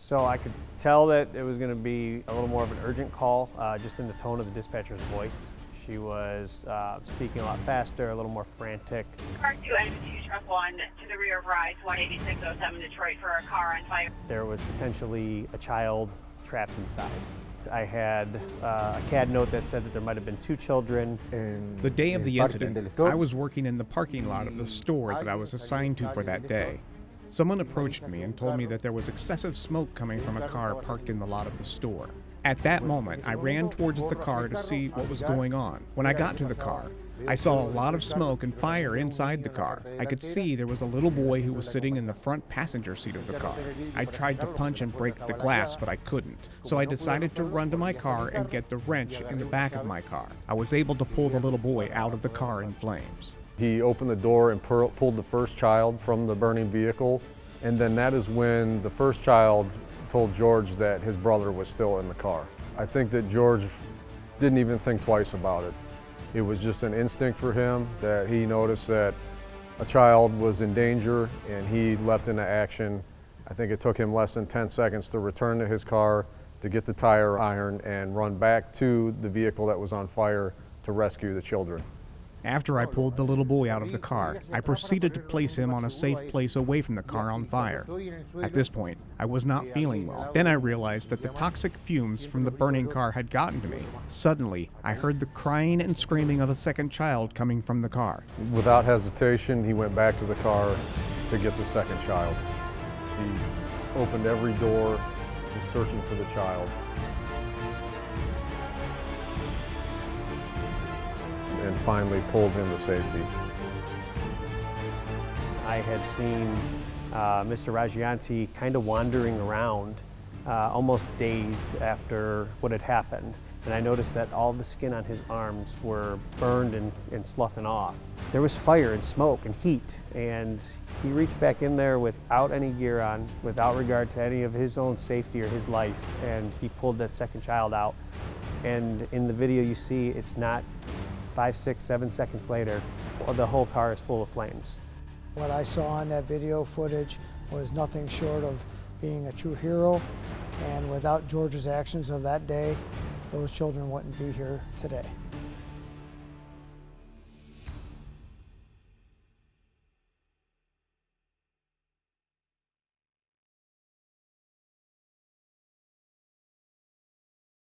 So I could tell that it was going to be a little more of an urgent call, just in the tone of the dispatcher's voice. She was speaking a lot faster, a little more frantic. Car 2 and 2 truck 1 to the rear of Rise 18607 Detroit for a car on fire. There was potentially a child trapped inside. I had a CAD note that said that there might have been 2 children. The day of the incident, I was working in the parking lot of the store that I was assigned to for that day. Someone approached me and told me that there was excessive smoke coming from a car parked in the lot of the store. At that moment, I ran towards the car to see what was going on. When I got to the car, I saw a lot of smoke and fire inside the car. I could see there was a little boy who was sitting in the front passenger seat of the car. I tried to punch and break the glass, but I couldn't. So I decided to run to my car and get the wrench in the back of my car. I was able to pull the little boy out of the car in flames. He opened the door and pulled the first child from the burning vehicle, and then that is when the first child told George that his brother was still in the car. I think that George didn't even think twice about it. It was just an instinct for him that he noticed that a child was in danger and he leapt into action. I think it took him less than 10 seconds to return to his car, to get the tire iron and run back to the vehicle that was on fire to rescue the children. After I pulled the little boy out of the car, I proceeded to place him on a safe place away from the car on fire. At this point, I was not feeling well. Then I realized that the toxic fumes from the burning car had gotten to me. Suddenly, I heard the crying and screaming of a second child coming from the car. Without hesitation, he went back to the car to get the second child. He opened every door, just searching for the child. And finally pulled him to safety. I had seen Mr. Ragghianti kind of wandering around, almost dazed after what had happened. And I noticed that all the skin on his arms were burned and sloughing off. There was fire and smoke and heat, and he reached back in there without any gear on, without regard to any of his own safety or his life, and he pulled that second child out. And in the video you see, it's not 5, 6, 7 seconds later, the whole car is full of flames. What I saw on that video footage was nothing short of being a true hero, and without George's actions of that day, those children wouldn't be here today.